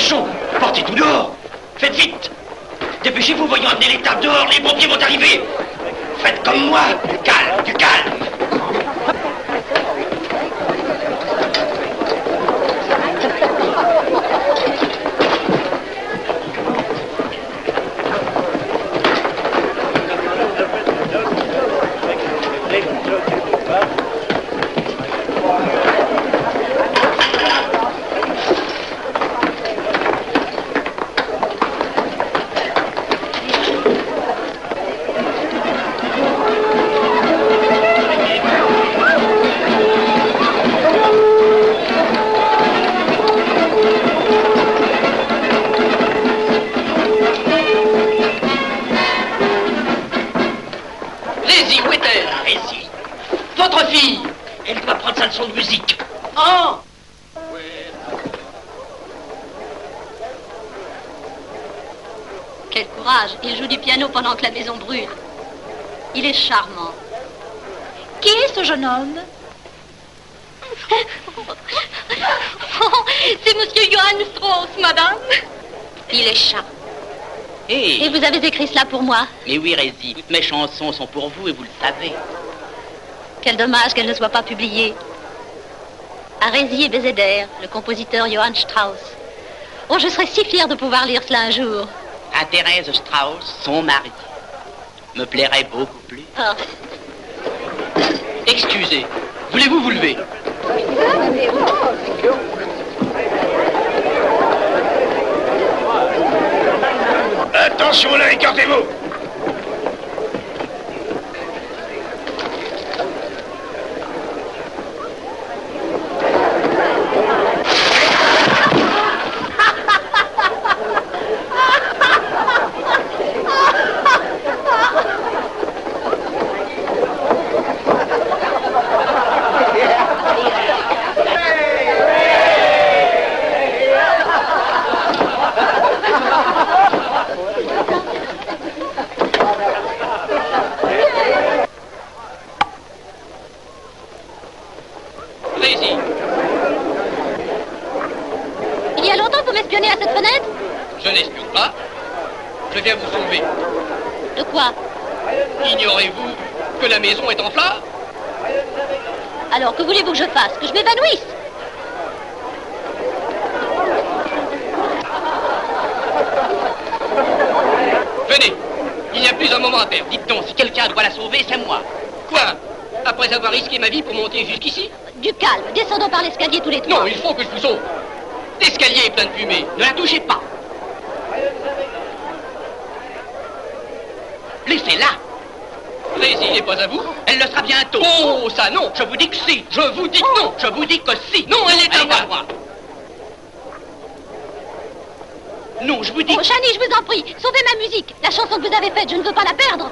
cochons! Portez tout dehors! Faites vite! Dépêchez-vous, voyons amener les tables dehors, les pompiers vont arriver! Faites comme moi! Du calme, du calme! Il joue du piano pendant que la maison brûle. Il est charmant. Qui est ce jeune homme? C'est Monsieur Johann Strauss, madame. Il est charmant. Hey. Et vous avez écrit cela pour moi? Mais oui, Rézi, toutes mes chansons sont pour vous et vous le savez. Quel dommage qu'elles ne soient pas publiées. À Rézi et Bézéder, le compositeur Johann Strauss. Oh, je serais si fière de pouvoir lire cela un jour. À Thérèse Strauss, son mari, me plairait beaucoup plus. Oh. Excusez, voulez-vous vous lever? Attention là, écartez-vous! Je n'espionne pas. Je viens vous sauver. De quoi? Ignorez-vous que la maison est en flammes? Alors, que voulez-vous que je fasse? Que je m'évanouisse? Venez. Il n'y a plus un moment à perdre. Dites donc, si quelqu'un doit la sauver, c'est moi. Quoi? Après avoir risqué ma vie pour monter jusqu'ici? Du calme. Descendons par l'escalier tous les trois. Non, il faut que je vous sauve. L'escalier est plein de fumée. Ne la touchez pas. Laissez-la. Rési n'est pas à vous. Elle le sera bientôt. Oh, ça non. Je vous dis que si. Je vous dis que non. Je vous dis que si. Non, elle est à moi. Non, je vous dis... Oh, Chani, je vous en prie, sauvez ma musique. La chanson que vous avez faite, je ne veux pas la perdre.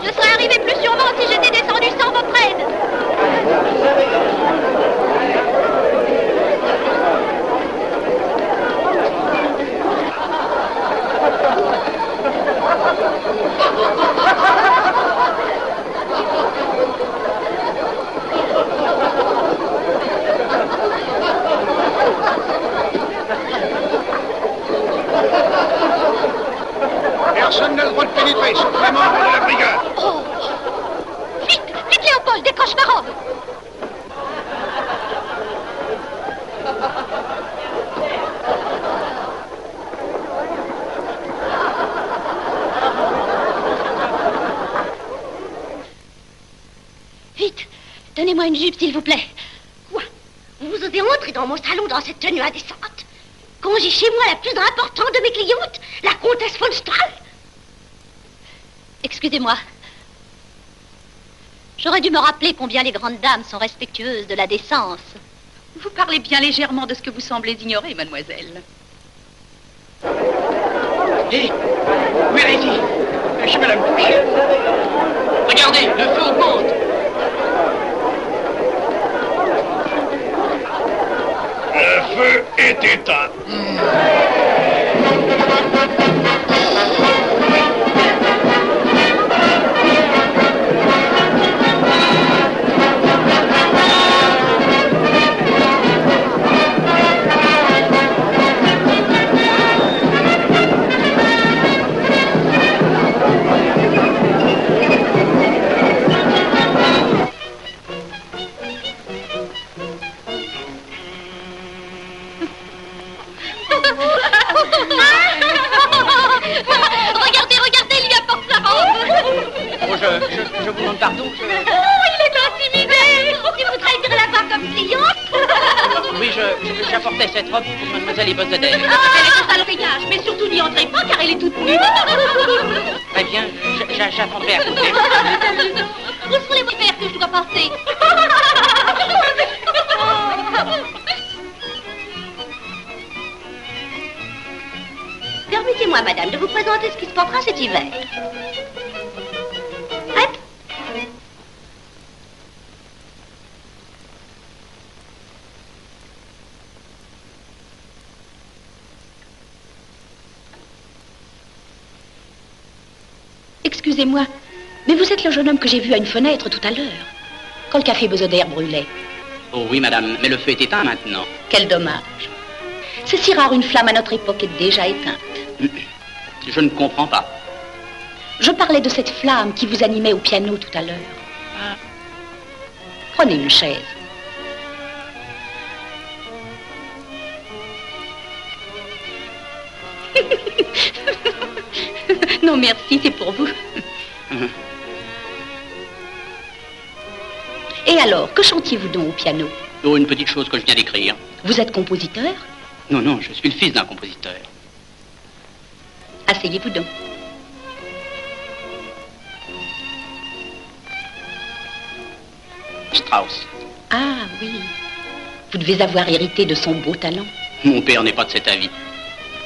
Je serais arrivé plus sûrement si j'étais descendu sans votre aide. Personne n'a le droit de pénétrer, sauf les membres de la brigade. Oh. Vite, vite Léopold, décroche ma robe. Vite, donnez-moi une jupe, s'il vous plaît. Quoi? Vous osez entrer dans mon salon dans cette tenue indécente? Quand j'ai chez moi la plus importante de mes clientes, la comtesse von Strahl? Excusez-moi. J'aurais dû me rappeler combien les grandes dames sont respectueuses de la décence. Vous parlez bien légèrement de ce que vous semblez ignorer, mademoiselle. Hé, où est Rési? Chez Madame Boucher. Regardez, le feu augmente. Le feu est éteint. portais cette robe pour mademoiselle Ebezeder. Elle est un sale rayage, mais surtout n'y entrez pas car elle est toute nue. Très bien, j'attendrai à côté. Où sont les verres que je dois porter? Permettez-moi, madame, de vous présenter ce qui se portera cet hiver. Prête? Excusez-moi, mais vous êtes le jeune homme que j'ai vu à une fenêtre tout à l'heure, quand le café Beseder brûlait. Oh oui, madame, mais le feu est éteint maintenant. Quel dommage. C'est si rare, une flamme à notre époque est déjà éteinte. Je ne comprends pas. Je parlais de cette flamme qui vous animait au piano tout à l'heure. Prenez une chaise. Non, merci, c'est pour vous. Et alors, que chantiez-vous donc au piano? Oh, une petite chose que je viens d'écrire. Vous êtes compositeur? Non, non, je suis le fils d'un compositeur. Asseyez-vous donc. Strauss. Ah oui, vous devez avoir hérité de son beau talent. Mon père n'est pas de cet avis.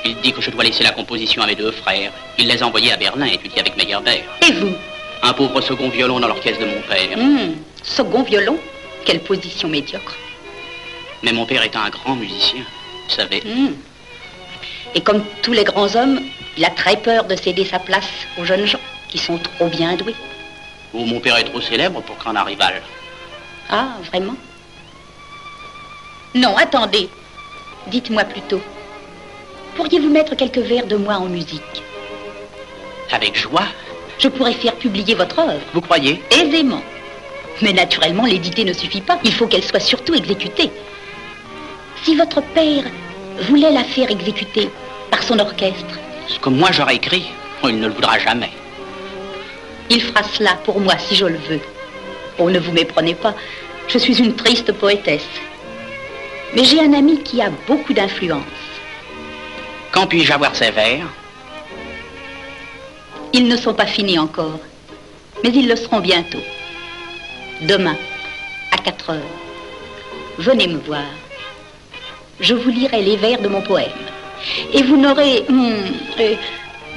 Il dit que je dois laisser la composition à mes deux frères. Il les a envoyés à Berlin étudier avec Meyerbeer. Et vous? Un pauvre second violon dans l'orchestre de mon père. Second violon? Quelle position médiocre. Mais mon père est un grand musicien, vous savez. Et comme tous les grands hommes, il a très peur de céder sa place aux jeunes gens qui sont trop bien doués. Oh, mon père est trop célèbre pour qu'on arrive à... Ah, vraiment? Non, attendez. Dites-moi plutôt. Pourriez-vous mettre quelques vers de moi en musique? Avec joie. Je pourrais faire publier votre œuvre. Vous croyez? Aisément. Mais naturellement, l'éditer ne suffit pas. Il faut qu'elle soit surtout exécutée. Si votre père voulait la faire exécuter par son orchestre... Ce que moi j'aurais écrit, il ne le voudra jamais. Il fera cela pour moi si je le veux. Oh, ne vous méprenez pas. Je suis une triste poétesse. Mais j'ai un ami qui a beaucoup d'influence. Quand puis-je avoir ces vers? Ils ne sont pas finis encore, mais ils le seront bientôt. Demain, à 4 heures. Venez me voir. Je vous lirai les vers de mon poème. Et vous n'aurez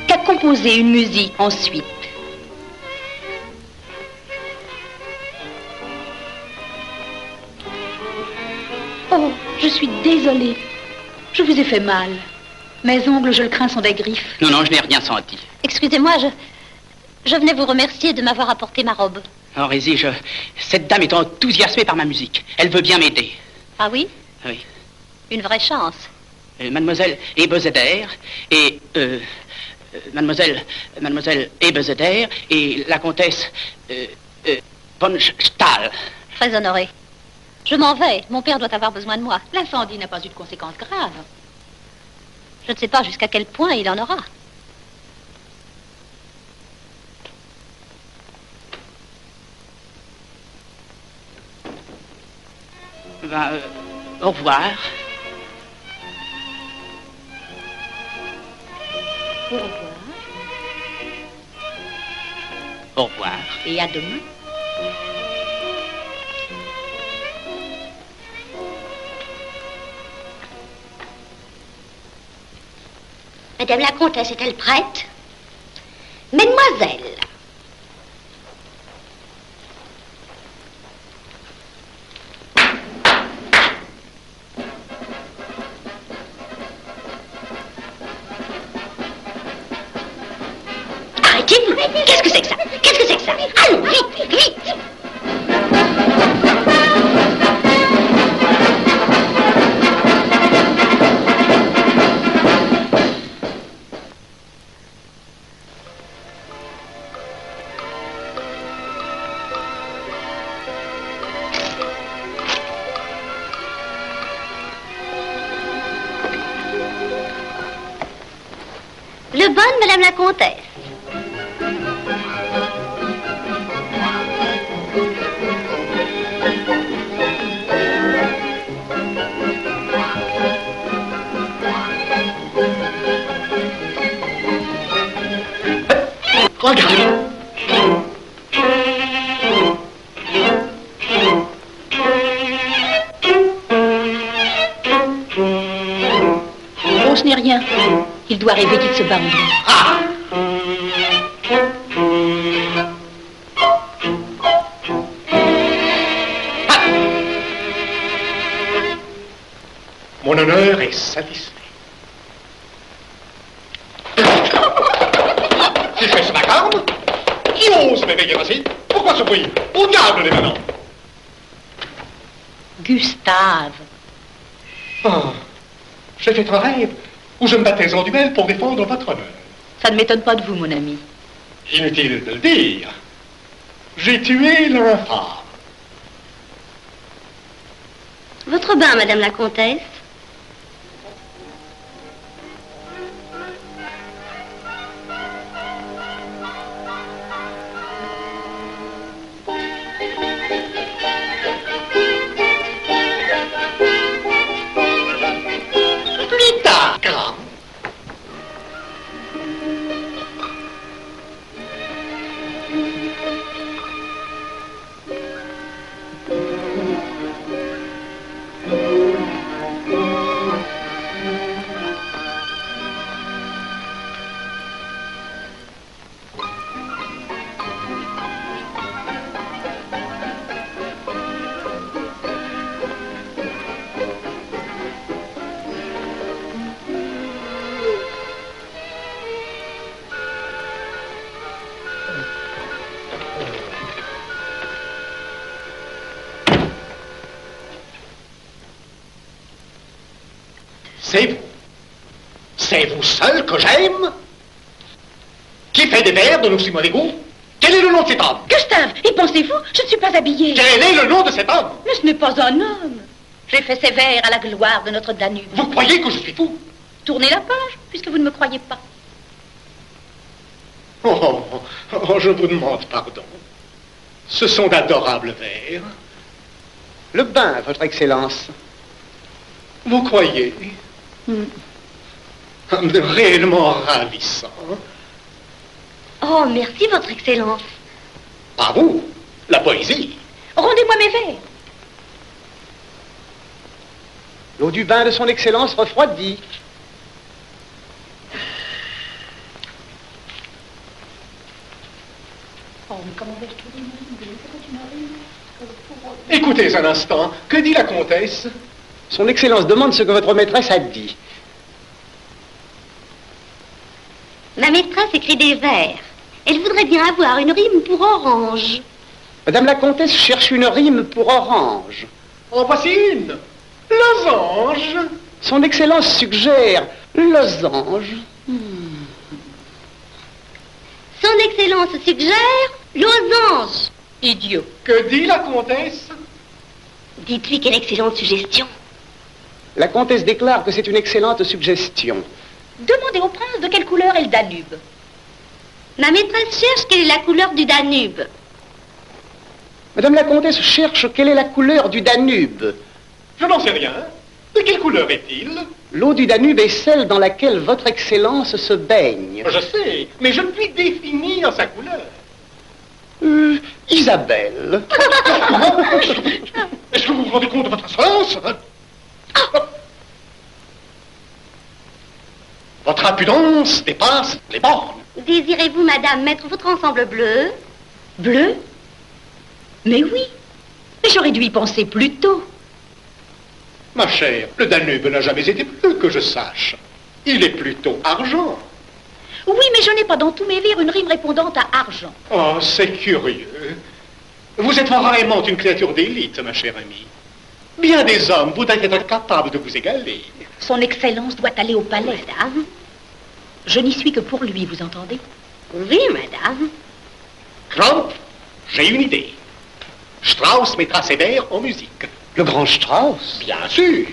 qu'à composer une musique ensuite. Oh, je suis désolée. Je vous ai fait mal. Mes ongles, je le crains, sont des griffes. Non, non, je n'ai rien senti. Excusez-moi, je venais vous remercier de m'avoir apporté ma robe. Oh, Rézy, cette dame est enthousiasmée par ma musique. Elle veut bien m'aider. Ah oui? Oui. Une vraie chance. Mademoiselle Ebezeder et... Mademoiselle Ebezeder et la comtesse... von Stahl. Très honorée. Je m'en vais. Mon père doit avoir besoin de moi. L'incendie n'a pas eu de conséquences graves. Je ne sais pas jusqu'à quel point il en aura. Au revoir. Au revoir. Au revoir. Et à demain. Madame la comtesse est-elle prête? Mesdemoiselles. Arrêtez-vous. Qu'est-ce que c'est que ça? Qu'est-ce que c'est que ça? Allons, vite, vite. Le bon, madame la comtesse. Regarde. Oh, ce n'est rien. Il doit rêver qu'il se bat en vrai. Ah! Mon honneur est satisfait. Qui fait ce vacarme? Qui ose m'éveiller ainsi? Pourquoi ce bruit? Au diable les manants! Gustave. Oh, j'ai fait un rêve où je me battais en duel pour défendre votre honneur. Ça ne m'étonne pas de vous, mon ami. Inutile de le dire. J'ai tué l'infâme. Votre bain, madame la comtesse. Plus tard, grand. C'est vous. C'est vous seul que j'aime? Qui fait des vers de nos si mauvais goût? Quel est le nom de cet homme? Gustave, y pensez-vous? Je ne suis pas habillée. Quel est le nom de cet homme? Mais ce n'est pas un homme. J'ai fait ces vers à la gloire de notre Danube. Vous croyez que je suis fou? Tournez la page, puisque vous ne me croyez pas. Oh, je vous demande pardon. Ce sont d'adorables vers. Le bain, votre Excellence. Vous croyez? Réellement ravissant. Oh, merci, votre excellence. Pas vous, la poésie. Rendez-moi mes vers. L'eau du bain de son Excellence refroidit. Oh, mais comment vais-je trouver une rime? Pourquoi tu m'arrives? Écoutez un instant, que dit la comtesse? Son Excellence demande ce que votre maîtresse a dit. Ma maîtresse écrit des vers. Elle voudrait bien avoir une rime pour orange. Madame la comtesse cherche une rime pour orange. En voici une. Losange. Son Excellence suggère losange. Son excellence suggère losange. Idiot. Que dit la comtesse? Dites-lui quelle excellente suggestion. La comtesse déclare que c'est une excellente suggestion. Demandez au prince de quelle couleur est le Danube. Ma maîtresse cherche quelle est la couleur du Danube. Madame la comtesse cherche quelle est la couleur du Danube. Je n'en sais rien. De quelle couleur est-il? L'eau du Danube est celle dans laquelle votre Excellence se baigne. Je sais, mais je ne puis définir sa couleur. Isabelle. Est-ce que vous vous rendez compte de votre insolence? Votre impudence dépasse les bornes. Désirez-vous, madame, mettre votre ensemble bleu? Bleu? Mais oui. Mais j'aurais dû y penser plus tôt. Ma chère, le Danube n'a jamais été bleu que je sache. Il est plutôt argent. Oui, mais je n'ai pas dans tous mes vers une rime répondante à argent. Oh, c'est curieux. Vous êtes vraiment une créature d'élite, ma chère amie. Bien des hommes voudraient être capables de vous égaler. Son Excellence doit aller au palais. Madame? Je n'y suis que pour lui, vous entendez? Oui, madame. Grand, j'ai une idée. Strauss mettra ses vers en musique. Le grand Strauss. Bien sûr.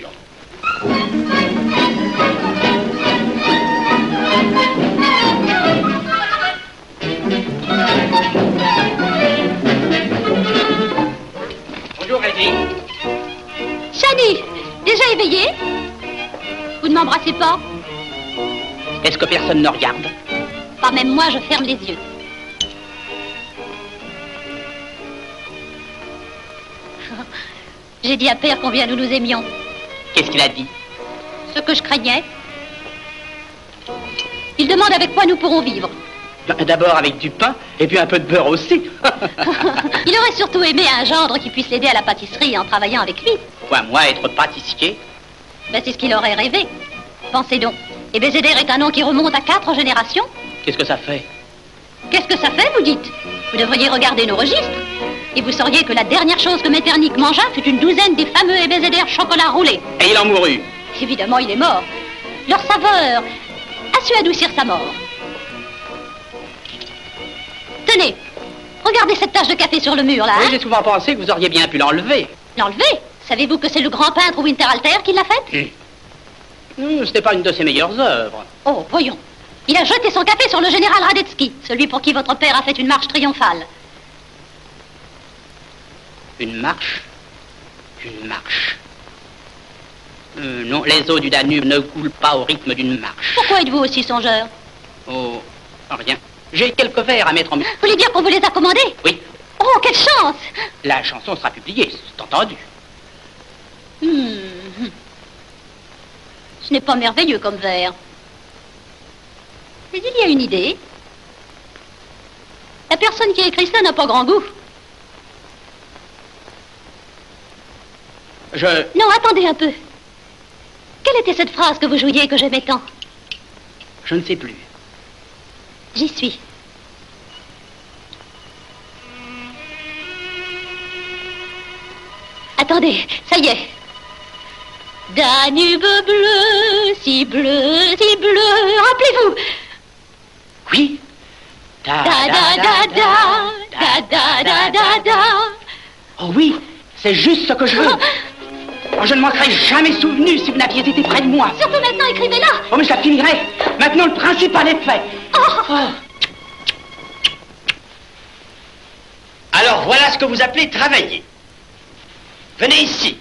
Bonjour, Elsie. Chani, déjà éveillé? Vous ne m'embrassez pas? Est-ce que personne ne regarde? Pas même moi, je ferme les yeux. J'ai dit à Père combien nous nous aimions. Qu'est-ce qu'il a dit? Ce que je craignais. Il demande avec quoi nous pourrons vivre. D'abord avec du pain, et puis un peu de beurre aussi. Il aurait surtout aimé un gendre qui puisse l'aider à la pâtisserie en travaillant avec lui. Quoi, moi, être pâtissier? Ben, c'est ce qu'il aurait rêvé. Pensez donc. Et Bézédère est un nom qui remonte à 4 générations. Qu'est-ce que ça fait? Qu'est-ce que ça fait, vous dites? Vous devriez regarder nos registres. Et vous sauriez que la dernière chose que Metternich mangea fut une douzaine des fameux Ebézédère chocolat roulé. Et il en mourut? Évidemment, il est mort. Leur saveur a su adoucir sa mort. Tenez, regardez cette tache de café sur le mur, là. Oui, hein? j'ai souvent pensé que vous auriez bien pu l'enlever. L'enlever? Savez-vous que c'est le grand peintre Winterhalter qui l'a faite? C'était pas une de ses meilleures œuvres. Oh, voyons. Il a jeté son café sur le général Radetzky, celui pour qui votre père a fait une marche triomphale. Une marche? Une marche. Non, les eaux du Danube ne coulent pas au rythme d'une marche. Pourquoi êtes-vous aussi songeur? Oh, rien. J'ai quelques vers à mettre en... Vous voulez dire qu'on vous les a commandés? Oui. Oh, quelle chance! La chanson sera publiée, c'est entendu. Ce n'est pas merveilleux comme vers. Mais il y a une idée. La personne qui a écrit cela n'a pas grand goût. Non, attendez un peu. Quelle était cette phrase que vous jouiez et que j'aimais tant? Je ne sais plus. J'y suis. Attendez, ça y est. Danube bleu, si bleu, si bleu. Rappelez-vous. Oui. Da da da da, da da da da da. Oh oui, c'est juste ce que je veux. Oh, je ne m'en serais jamais souvenu si vous n'aviez été près de moi. Surtout maintenant, écrivez-la. Oh, mais ça finirait. Maintenant, le principal est fait. Oh. Alors, voilà ce que vous appelez travailler. Venez ici.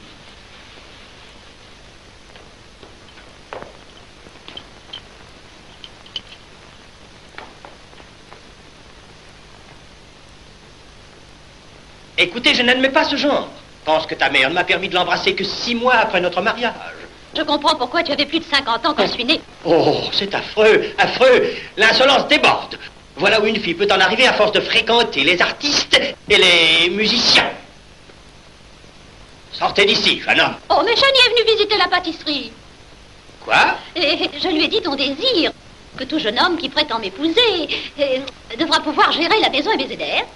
Écoutez, je n'admets pas ce genre. Pense que ta mère ne m'a permis de l'embrasser que 6 mois après notre mariage. Je comprends pourquoi tu avais plus de 50 ans quand je suis née. Oh, c'est affreux, affreux. L'insolence déborde. Voilà où une fille peut en arriver à force de fréquenter les artistes et les musiciens. Sortez d'ici, jeune homme. Oh, mais Chani est venu visiter la pâtisserie. Quoi? Et je lui ai dit ton désir, que tout jeune homme qui prétend m'épouser devra pouvoir gérer la maison et Bézédère.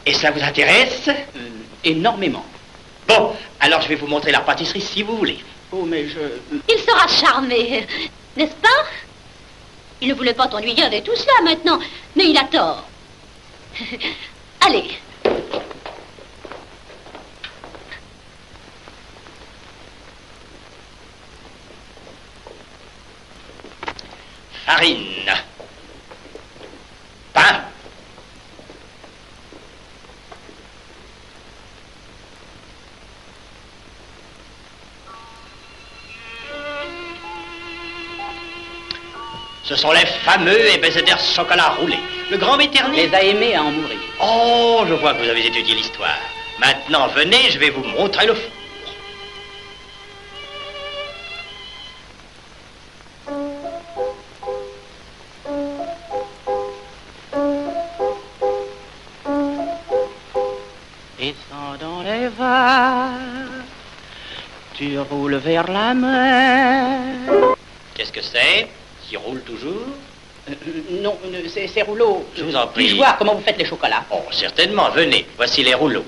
Et cela vous intéresse? Énormément. Bon, alors je vais vous montrer la pâtisserie si vous voulez. Oh, mais Il sera charmé, n'est-ce pas? Il ne voulait pas t'ennuyer avec tout cela maintenant, mais il a tort. Allez. Farine. Pain. Ce sont les fameux Ebézédère chocolat roulé. Le grand Metternich les a aimés à en mourir. Oh, je vois que vous avez étudié l'histoire. Maintenant, venez, je vais vous montrer le four. Descends dans les vagues, tu roules vers la mer. Qu'est-ce que c'est? Qui roule toujours? Non, c'est rouleau. Je vous en prie. Puis-je voir comment vous faites les chocolats? Oh, certainement, venez. Voici les rouleaux.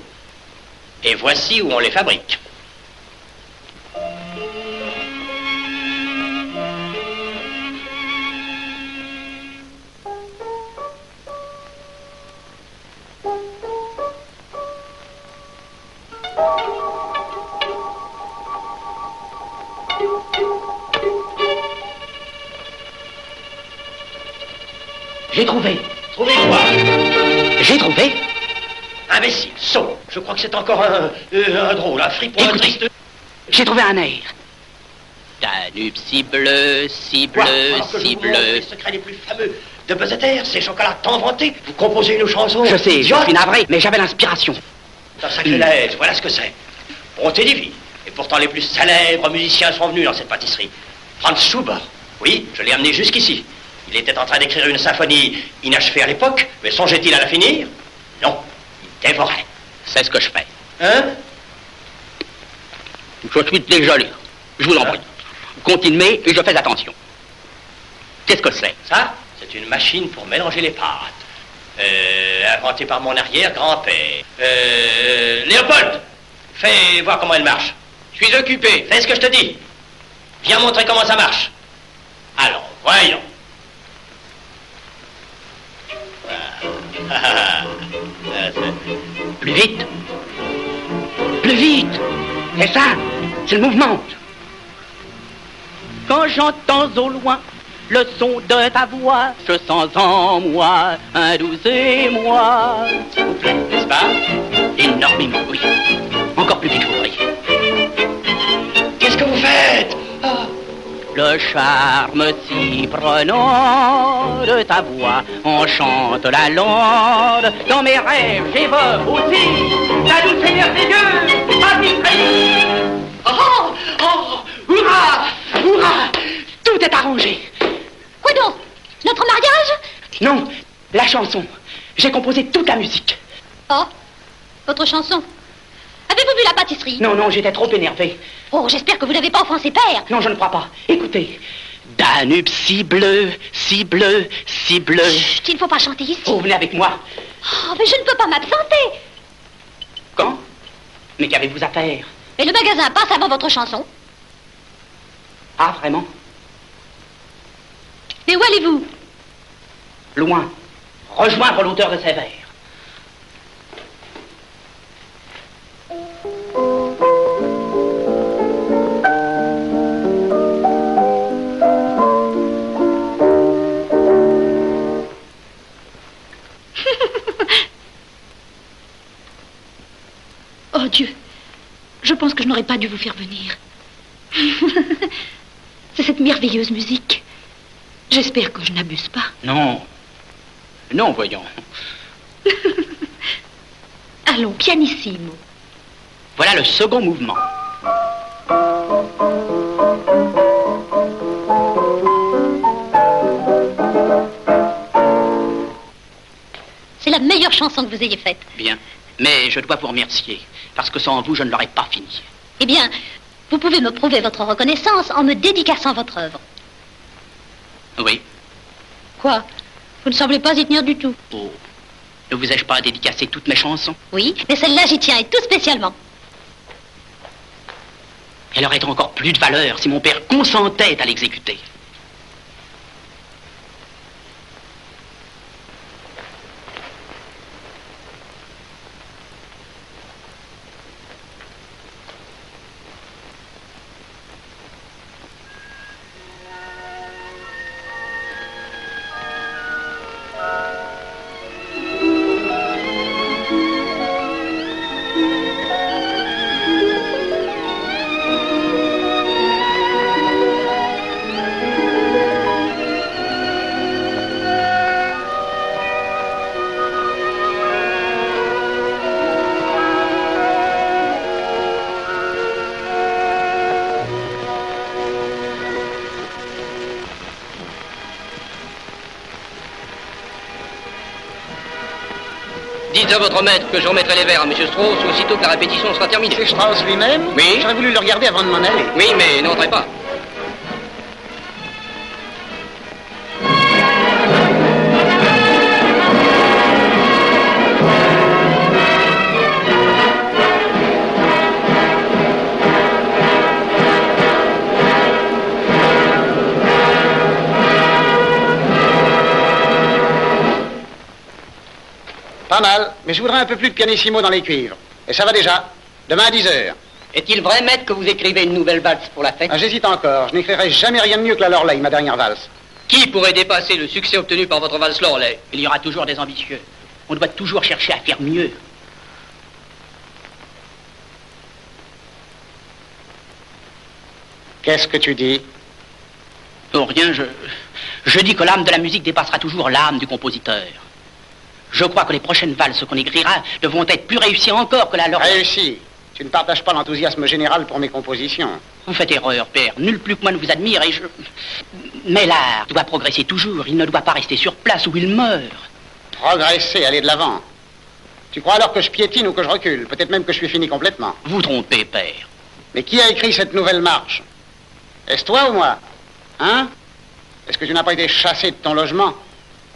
Et voici où on les fabrique. J'ai trouvé. Trouvez quoi? J'ai trouvé. Imbécile, sot. Je crois que c'est encore un drôle, un fripon, un Écoutez, triste... j'ai trouvé un air. Danube si bleu, si bleu, Alors que je si vous montre bleu. les secrets les plus fameux de Bézédère, ces chocolats tant vantés. Vous composez une chanson. Je sais, je idiote. suis navré, mais j'avais l'inspiration. C'est un sacrilège, voilà ce que c'est. Bonté divine. Et pourtant, les plus célèbres musiciens sont venus dans cette pâtisserie. Franz Schubert, oui, je l'ai amené jusqu'ici. Il était en train d'écrire une symphonie inachevée à l'époque, mais songeait-il à la finir? Non, il dévorait. C'est ce que je fais. Hein? Je suis désolé. Je vous en prie. Continuez et je fais attention. Qu'est-ce que c'est? Ça, c'est une machine pour mélanger les pâtes. Inventée par mon arrière-grand-père. Léopold, fais voir comment elle marche. Je suis occupé. Fais ce que je te dis. Viens montrer comment ça marche. Alors, voyons. Plus vite. Plus vite. C'est ça. C'est le mouvement. Quand j'entends au loin le son de ta voix, je sens en moi un doux émoi. S'il vous plaît, n'est-ce pas? Énormément, oui. Encore plus vite, je voudrais. Qu'est-ce que vous faites? Le charme si prenant de ta voix enchante la lande. Dans mes rêves, j'évoque aussi ta douce et merveilleuse arbitraire. Oh, oh, hurrah, hurrah, tout est arrangé. Quoi donc? Notre mariage? Non, la chanson. J'ai composé toute la musique. Oh, votre chanson. Avez-vous vu la pâtisserie? Non, non, j'étais trop énervé. Oh, j'espère que vous n'avez pas offensé père. Non, je ne crois pas. Écoutez. Danube si bleu, si bleu, si bleu. Chut, il ne faut pas chanter ici. Oh, venez avec moi. Oh, mais je ne peux pas m'absenter. Quand? Mais qu'avez-vous à faire? Mais le magasin passe avant votre chanson. Ah, vraiment? Mais où allez-vous? Loin. Rejoindre l'auteur de ces vers. Oh Dieu, je pense que je n'aurais pas dû vous faire venir. C'est cette merveilleuse musique. J'espère que je n'abuse pas. Non. Non, voyons. Allons, pianissimo. Voilà le second mouvement. C'est la meilleure chanson que vous ayez faite. Bien. Mais je dois vous remercier, parce que sans vous, je ne l'aurais pas fini. Eh bien, vous pouvez me prouver votre reconnaissance en me dédicaçant votre œuvre. Oui. Quoi? Vous ne semblez pas y tenir du tout. Oh. Ne vous ai-je pas dédicacé toutes mes chansons? Oui, mais celle-là, j'y tiens, et tout spécialement. Elle aurait encore plus de valeur si mon père consentait à l'exécuter. Dites à votre maître que je remettrai les verres à M. Strauss aussitôt que la répétition sera terminée. C'est Strauss lui-même? Oui. J'aurais voulu le regarder avant de m'en aller. Oui, mais n'entrez pas. Pas mal, mais je voudrais un peu plus de pianissimo dans les cuivres. Et ça va déjà. Demain à 10h. Est-il vrai, maître, que vous écrivez une nouvelle valse pour la fête? Ah, j'hésite encore. Je n'écrirai jamais rien de mieux que la Loreley, ma dernière valse. Qui pourrait dépasser le succès obtenu par votre valse Loreley? Il y aura toujours des ambitieux. On doit toujours chercher à faire mieux. Qu'est-ce que tu dis? Oh, rien, je dis que l'âme de la musique dépassera toujours l'âme du compositeur. Je crois que les prochaines valses qu'on écrira devront être plus réussies encore que la Loreley. Réussi. Tu ne partages pas l'enthousiasme général pour mes compositions. Vous faites erreur, père. Nul plus que moi ne vous admire et je... Mais l'art doit progresser toujours. Il ne doit pas rester sur place où il meurt. Progresser, aller de l'avant. Tu crois alors que je piétine ou que je recule? Peut-être même que je suis fini complètement. Vous trompez, père. Mais qui a écrit cette nouvelle marche? Est-ce toi ou moi? Hein? Est-ce que tu n'as pas été chassé de ton logement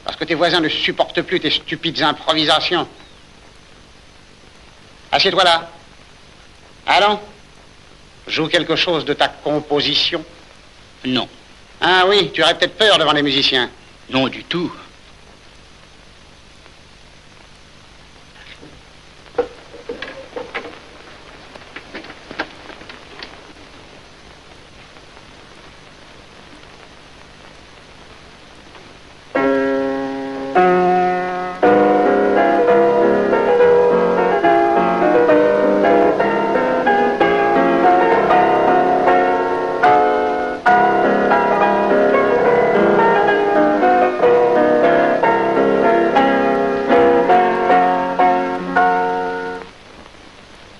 parce que tes voisins ne supportent plus tes stupides improvisations? Assieds-toi là. Allons. Joue quelque chose de ta composition. Non. Ah oui, tu aurais peut-être peur devant les musiciens. Non du tout.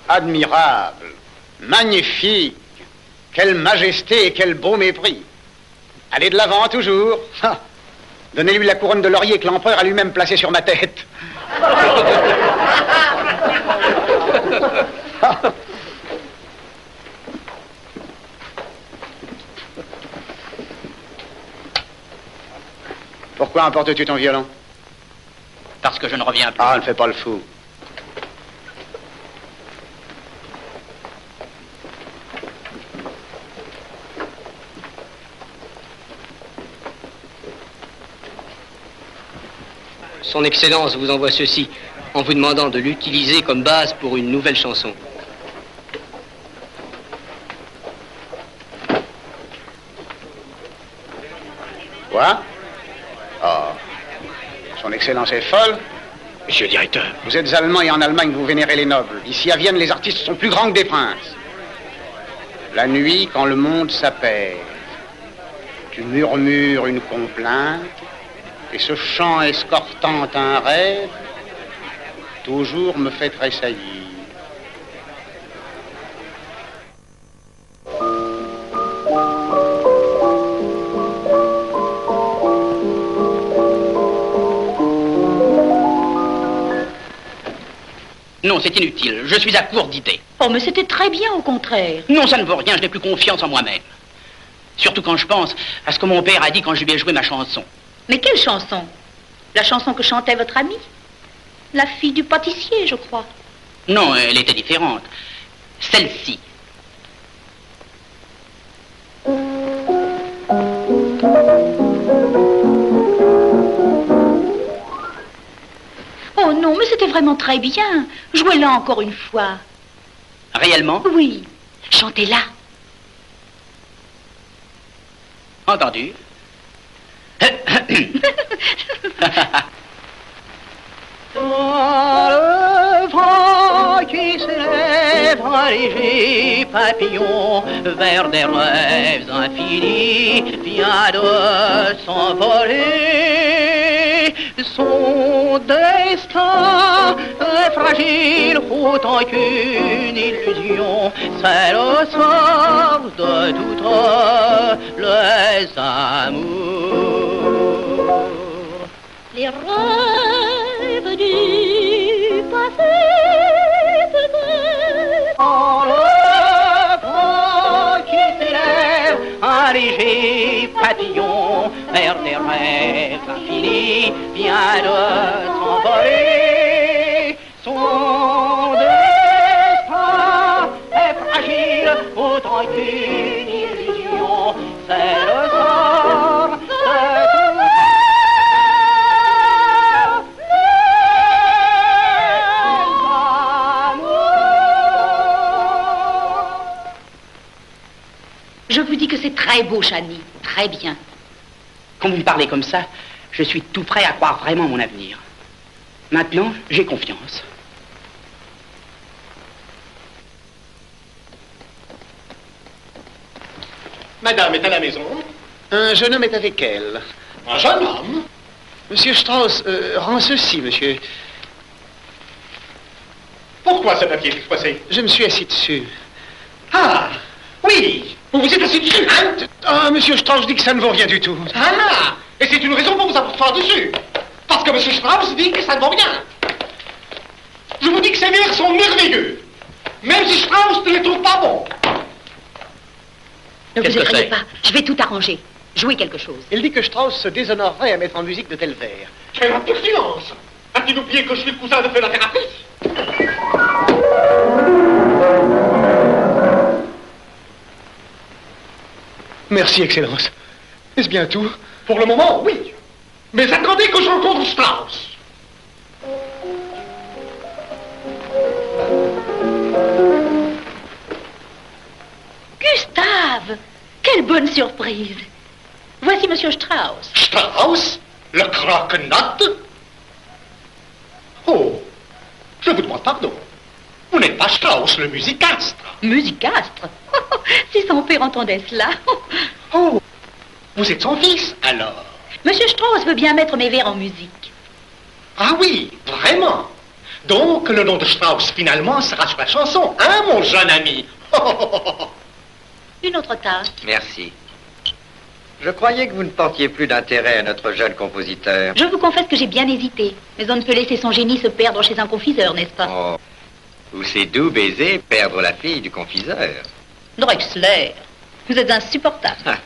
Admirable, magnifique, quelle majesté et quel beau mépris. Allez de l'avant toujours. Ah, donnez-lui la couronne de laurier que l'empereur a lui-même placée sur ma tête. Pourquoi emportes-tu ton violon? Parce que je ne reviens plus. Ah, ne fais pas le fou. Son Excellence vous envoie ceci en vous demandant de l'utiliser comme base pour une nouvelle chanson. Quoi? Oh. Son Excellence est folle? Monsieur le directeur. Vous êtes allemand et en Allemagne, vous vénérez les nobles. Ici, à Vienne, les artistes sont plus grands que des princes. La nuit, quand le monde s'apaise, tu murmures une complainte, et ce chant escortant un rêve, toujours me fait tressaillir. Non, c'est inutile. Je suis à court d'idées. Oh, mais c'était très bien, au contraire. Non, ça ne vaut rien. Je n'ai plus confiance en moi-même. Surtout quand je pense à ce que mon père a dit quand je lui ai joué ma chanson. Mais quelle chanson? La chanson que chantait votre amie? La fille du pâtissier, je crois. Non, elle était différente. Celle-ci. Oh non, mais c'était vraiment très bien. Jouez-la encore une fois. Réellement? Oui. Chantez-la. Entendu. Dans le vent qui s'élève un léger papillon vers des rêves infinis vient de s'envoler. Son destin est fragile autant qu'une illusion. C'est le sort de toutes les amours. Les rêves du passé peut-être. En le vent qui s'élève un léger papillon vers des rêves infinis vient de s'envoler. Son destin est fragile autant qu'une illusion. C'est le sort de Je vous dis que c'est très beau, Chani. Très bien. Quand vous me parlez comme ça, je suis tout prêt à croire vraiment mon avenir. Maintenant, j'ai confiance. Madame est à la maison. Un jeune homme est avec elle. Un jeune homme. Monsieur Strauss, rend ceci, monsieur. Pourquoi ce papier est froissé? Je me suis assis dessus. Ah, oui, vous vous êtes assis dessus, hein? Ah, monsieur Strauss dit que ça ne vaut rien du tout. Ah, et c'est une raison pour vous avoir dessus. Parce que monsieur Strauss dit que ça ne vaut rien. Je vous dis que ces vers sont merveilleux. Même si Strauss ne les trouve pas bons. Ne vous effrayez pas, je vais tout arranger. Jouez quelque chose. Il dit que Strauss se déshonorerait à mettre en musique de tels vers. Quelle impertinence! A-t-il oublié que je suis le cousin de Feu la thérapie? Merci, Excellence. Est-ce bien tout? Pour le moment, oui. Mais attendez que je rencontre Strauss. Gustave! Quelle bonne surprise! Voici Monsieur Strauss. Strauss? Le croque-note? Oh, je vous demande pardon. Vous n'êtes pas Strauss, le musicastre. Musicastre? Si son père entendait cela. Oh, vous êtes son fils, alors? Monsieur Strauss veut bien mettre mes vers en musique. Ah oui, vraiment? Donc, le nom de Strauss, finalement, sera sur la chanson, hein, mon jeune ami? Une autre tasse. Merci. Je croyais que vous ne portiez plus d'intérêt à notre jeune compositeur. Je vous confesse que j'ai bien hésité. Mais on ne peut laisser son génie se perdre chez un confiseur, n'est-ce pas? Oh. Ou c'est doux baiser perdre la fille du confiseur. Drexler, vous êtes insupportable.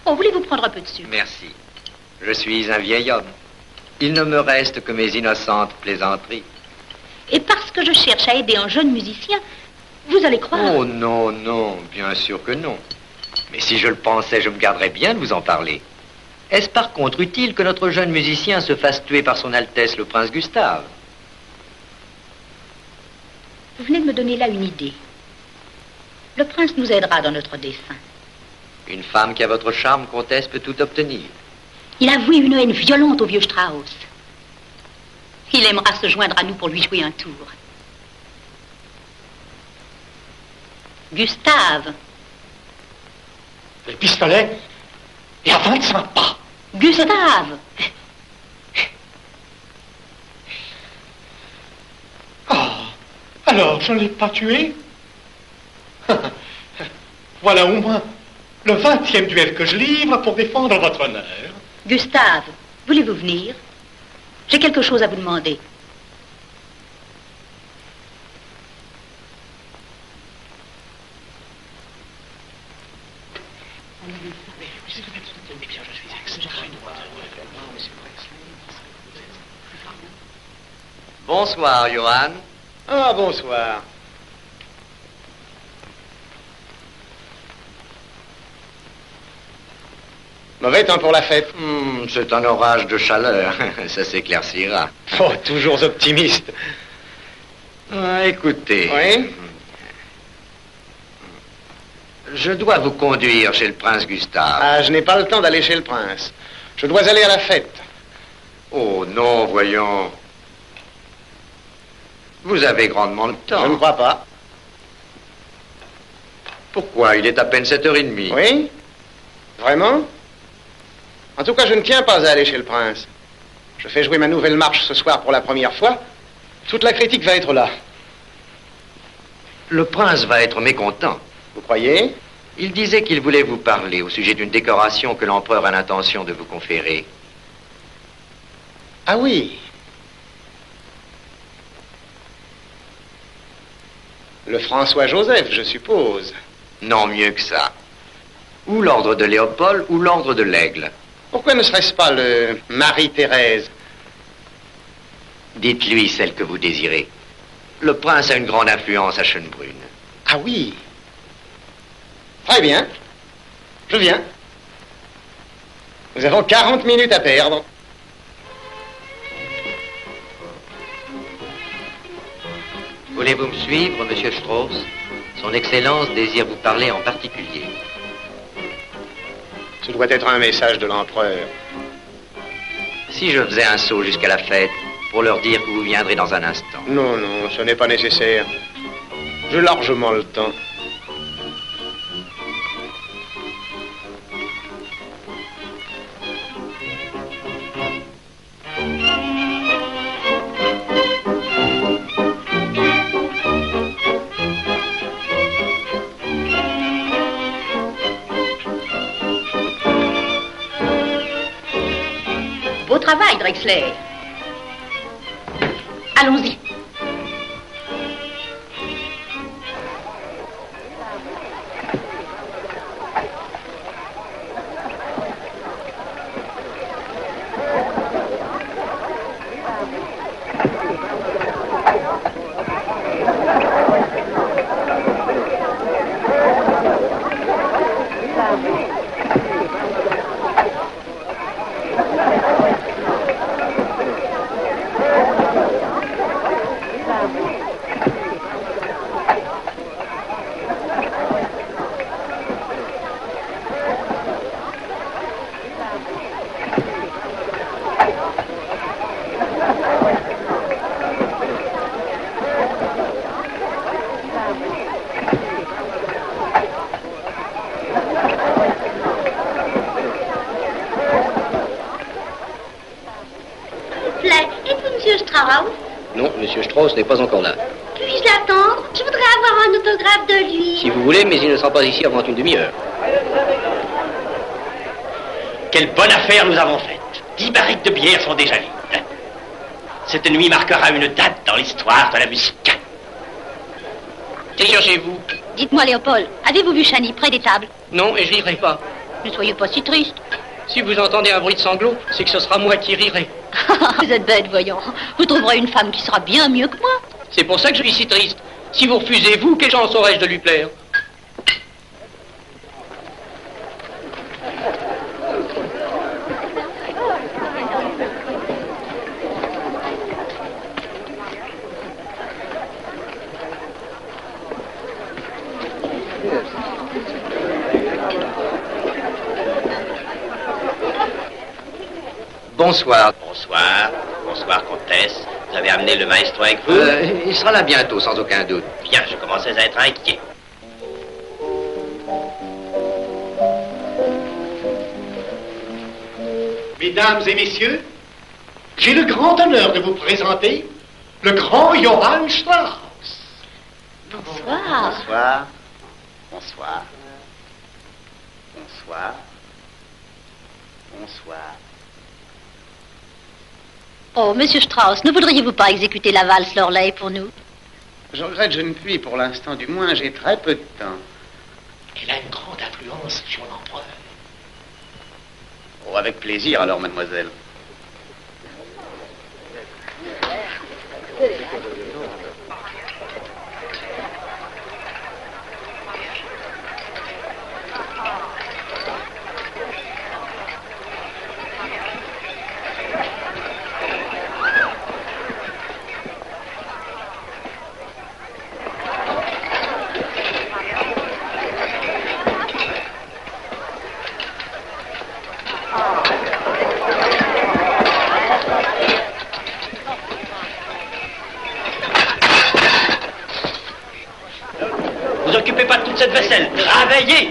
Oh, voulez-vous prendre un peu de sucre? Merci. Je suis un vieil homme. Il ne me reste que mes innocentes plaisanteries. Et parce que je cherche à aider un jeune musicien, vous allez croire... Oh non, non, bien sûr que non. Mais si je le pensais, je me garderais bien de vous en parler. Est-ce par contre utile que notre jeune musicien se fasse tuer par son Altesse le prince Gustave? Vous venez de me donner là une idée. Le prince nous aidera dans notre dessein. Une femme qui a votre charme, comtesse, peut tout obtenir. Il a voué une haine violente au vieux Strauss. Il aimera se joindre à nous pour lui jouer un tour. Gustave. Le pistolet est à 25 pas. Gustave. Ah, alors je ne l'ai pas tué? Voilà au moins le 20e duel que je livre pour défendre votre honneur. Gustave, voulez-vous venir? J'ai quelque chose à vous demander. Bonsoir, Johann. Ah, bonsoir. Mauvais temps pour la fête. C'est un orage de chaleur. Ça s'éclaircira. Oh, toujours optimiste. Écoutez. Oui? Je dois vous conduire chez le prince Gustave. Ah, je n'ai pas le temps d'aller chez le prince. Je dois aller à la fête. Oh non, voyons. Vous avez grandement le temps. Je ne crois pas. Pourquoi? Il est à peine 7h30. Oui? Vraiment? En tout cas, je ne tiens pas à aller chez le prince. Je fais jouer ma nouvelle marche ce soir pour la première fois. Toute la critique va être là. Le prince va être mécontent. Vous croyez? Il disait qu'il voulait vous parler au sujet d'une décoration que l'empereur a l'intention de vous conférer. Ah oui. Le François-Joseph, je suppose. Non, mieux que ça. Ou l'ordre de Léopold ou l'ordre de l'Aigle. Pourquoi ne serait-ce pas le Marie-Thérèse? Dites-lui celle que vous désirez. Le prince a une grande influence à Schönbrunn. Ah oui. Très bien. Je viens. Nous avons 40 minutes à perdre. Voulez-vous me suivre, monsieur Strauss? Son Excellence désire vous parler en particulier. Ce doit être un message de l'empereur. Si je faisais un saut jusqu'à la fête pour leur dire que vous viendrez dans un instant. Non, non, ce n'est pas nécessaire. J'ai largement le temps. Au travail, Drexler. Allons-y. Non, Monsieur Strauss n'est pas encore là. Puis-je l'attendre? Je voudrais avoir un autographe de lui. Si vous voulez, mais il ne sera pas ici avant une demi-heure. Quelle bonne affaire nous avons faite. 10 barriques de bière sont déjà vides. Cette nuit marquera une date dans l'histoire de la musique. Que cherchez-vous? Dites-moi, Léopold, avez-vous vu Chani près des tables? Non, et je rirai pas. Ne soyez pas si triste. Si vous entendez un bruit de sanglots, c'est que ce sera moi qui rirai. Vous êtes bête, voyons. Vous trouverez une femme qui sera bien mieux que moi. C'est pour ça que je suis si triste. Si vous refusez, vous, quelle chance aurais-je de lui plaire? Bonsoir. Bonsoir. Bonsoir, comtesse. Vous avez amené le maestro avec vous? Il sera là bientôt, sans aucun doute. Bien, je commençais à être inquiet. Mesdames et messieurs, j'ai le grand honneur de vous présenter le grand Johann Strauss. Bonsoir. Bonsoir. Bonsoir. Bonsoir. Bonsoir. Oh, monsieur Strauss, ne voudriez-vous pas exécuter la valse Loreley pour nous? Je regrette, je ne puis pour l'instant, du moins, j'ai très peu de temps. Elle a une grande influence sur l'empereur. Oh, avec plaisir alors, mademoiselle. Vous occupez pas de toute cette vaisselle. Travaillez!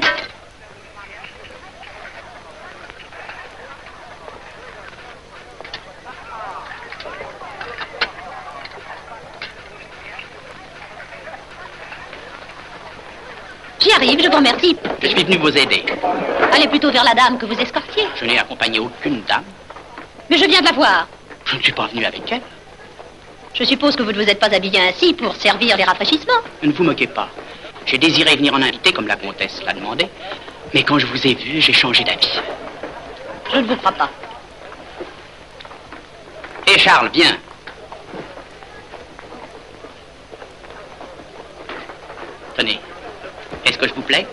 J'y arrive, je vous remercie. Je suis venu vous aider. Allez plutôt vers la dame que vous escortiez. Je n'ai accompagné aucune dame. Mais je viens de la voir. Je ne suis pas venu avec elle. Je suppose que vous ne vous êtes pas habillé ainsi pour servir les rafraîchissements. Ne vous moquez pas. J'ai désiré venir en invité comme la comtesse l'a demandé. Mais quand je vous ai vu, j'ai changé d'avis. Je ne vous crois pas. Et Charles, viens. Tenez. Est-ce que je vous plais?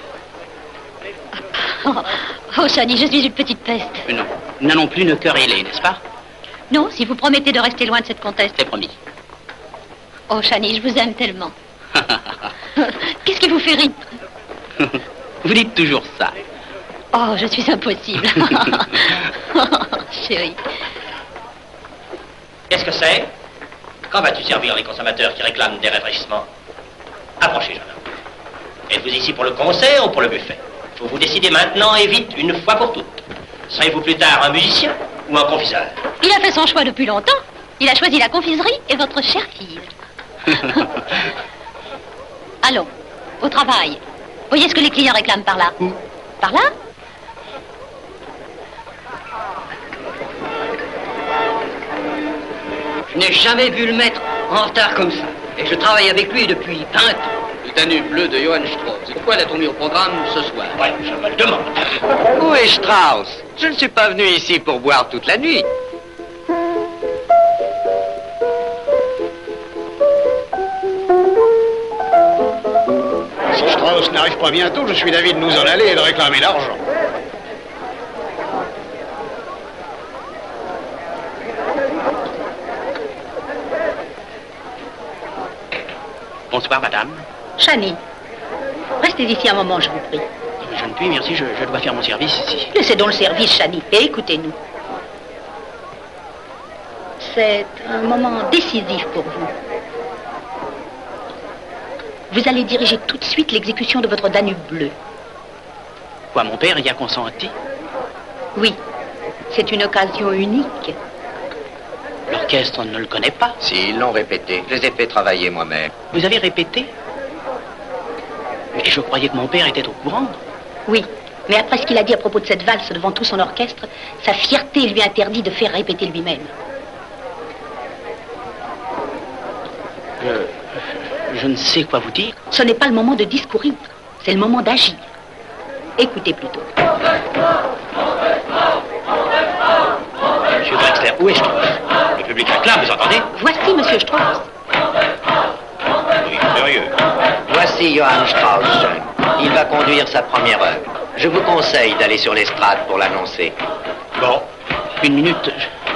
Oh, Chani, je suis une petite peste. Non. Nous n'allons plus ne quereller, n'est-ce pas? Non, si vous promettez de rester loin de cette comtesse. C'est promis. Oh, Chani, je vous aime tellement. Qu'est-ce qui vous fait rire? Vous dites toujours ça. Oh, je suis impossible. Chérie. Qu'est-ce que c'est? Quand vas-tu servir les consommateurs qui réclament des rafraîchissements? Approchez, jeune homme. Êtes-vous ici pour le concert ou pour le buffet? Faut vous décider maintenant et vite, une fois pour toutes. Serez-vous plus tard un musicien ou un confiseur? Il a fait son choix depuis longtemps. Il a choisi la confiserie et votre chère fille. Allons, au travail. Voyez ce que les clients réclament par là. Par là? n'ai jamais vu le maître en retard comme ça. Et je travaille avec lui depuis 20 ans. Le Danube bleu de Johann Strauss. Et pourquoi l'a-t-on mis au programme ce soir? Ouais, je me le demande. Où est Strauss? Je ne suis pas venu ici pour boire toute la nuit. Si Strauss n'arrive pas bientôt, je suis d'avis de nous en aller et de réclamer l'argent. Bonsoir, madame. Chani, restez ici un moment, je vous prie. Je ne puis, merci, je dois faire mon service ici. Laissez donc le service, Chani, et écoutez-nous. C'est un moment décisif pour vous. Vous allez diriger tout de suite l'exécution de votre Danube bleu. Quoi, mon père y a consenti? Oui, c'est une occasion unique. L'orchestre ne le connaît pas. Si, ils l'ont répété. Je les ai fait travailler moi-même. Vous avez répété? Mais je croyais que mon père était au courant. Oui, mais après ce qu'il a dit à propos de cette valse devant tout son orchestre, sa fierté lui interdit de faire répéter lui-même. Je ne sais quoi vous dire. Ce n'est pas le moment de discourir, c'est le moment d'agir. Écoutez plutôt. Monsieur Drexler, où est Strauss? Le public réclame, vous entendez? Voici Monsieur Strauss. Oui, sérieux. Voici Johann Strauss, jeune. Il va conduire sa première œuvre. Je vous conseille d'aller sur l'estrade pour l'annoncer. Bon, une minute,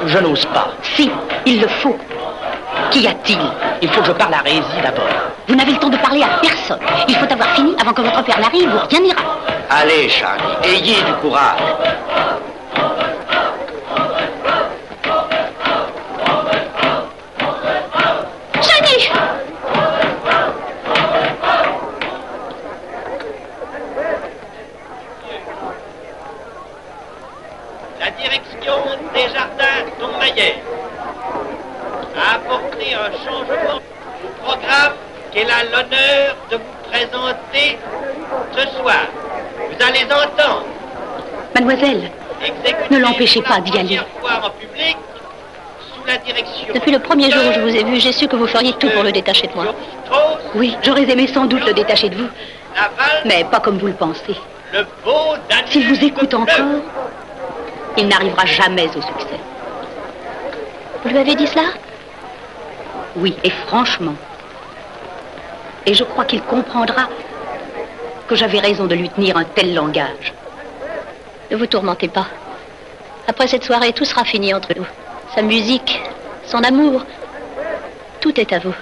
je n'ose pas. Si, il le faut. Qu'y a-t-il? Il faut que je parle à Rézy d'abord. Vous n'avez le temps de parler à personne. Il faut avoir fini avant que votre père n'arrive ou rien n'ira. Allez, Charlie, ayez du courage. Chani! La direction des jardins Tourmaillet a apporté un changement au programme qu'elle a l'honneur de vous présenter ce soir. Vous allez entendre. Mademoiselle, exécuter ne l'empêchez pas d'y pour la aller. première fois en public sous la direction. Depuis le premier jour où je vous ai vu, j'ai su que vous feriez tout pour le détacher de moi. Strauss, Oui, j'aurais aimé sans doute le détacher de vous, la valse, mais pas comme vous le pensez. le beau Danube S'il vous écoute bleu. encore, il n'arrivera jamais au succès. Vous lui avez dit cela? Oui, et franchement. Et je crois qu'il comprendra que j'avais raison de lui tenir un tel langage. Ne vous tourmentez pas. Après cette soirée, tout sera fini entre nous. Sa musique, son amour, tout est à vous.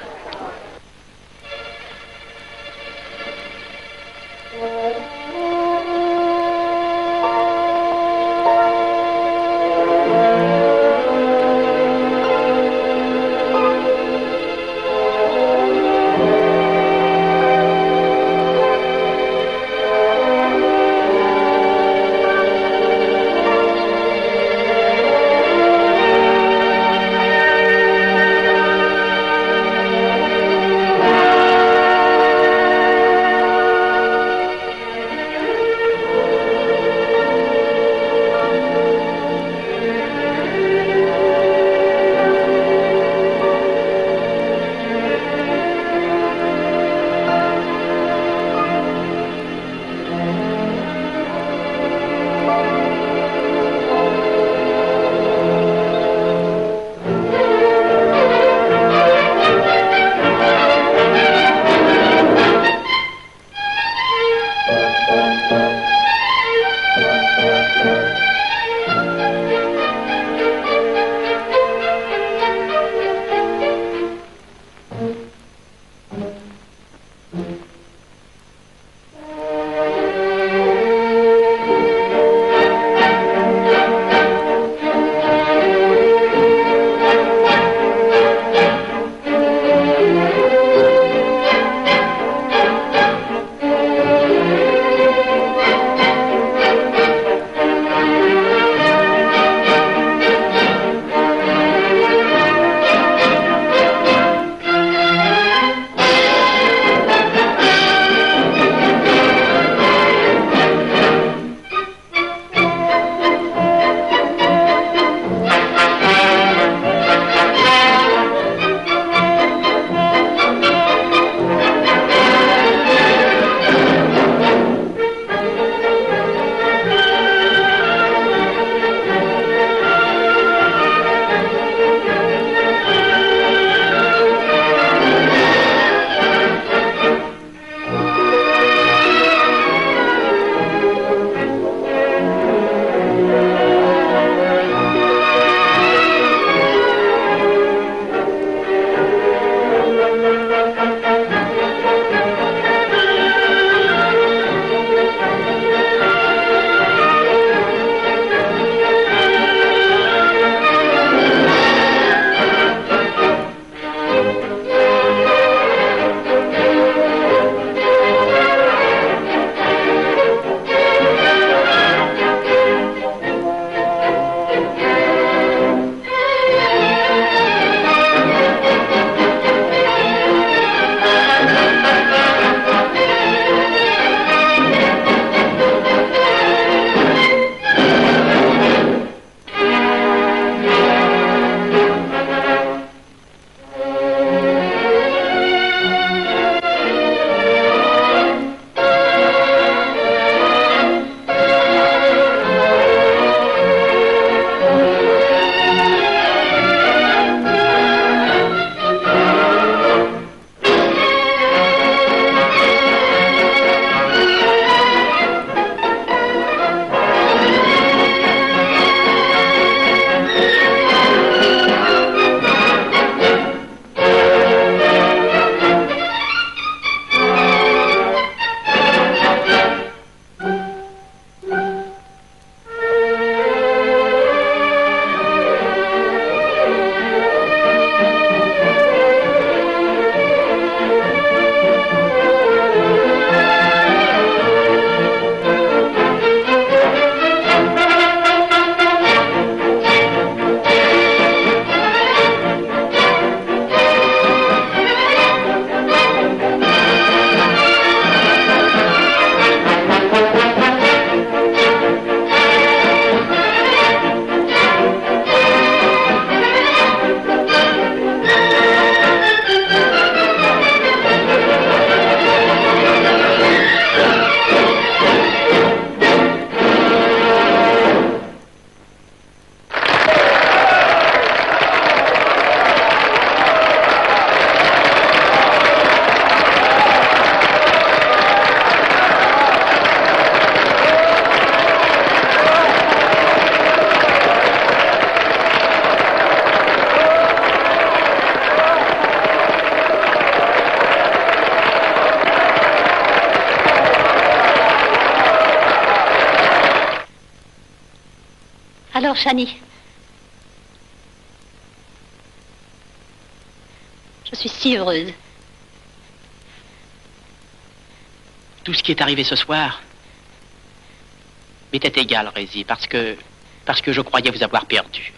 Alors, Chani, je suis si heureuse. Tout ce qui est arrivé ce soir m'était égal, Rési, parce que je croyais vous avoir perdu.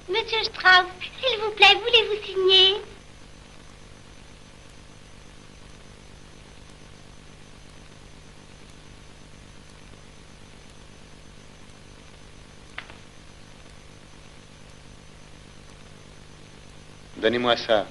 Monsieur Strauss, s'il vous plaît, voulez-vous signer? Donnez-moi ça.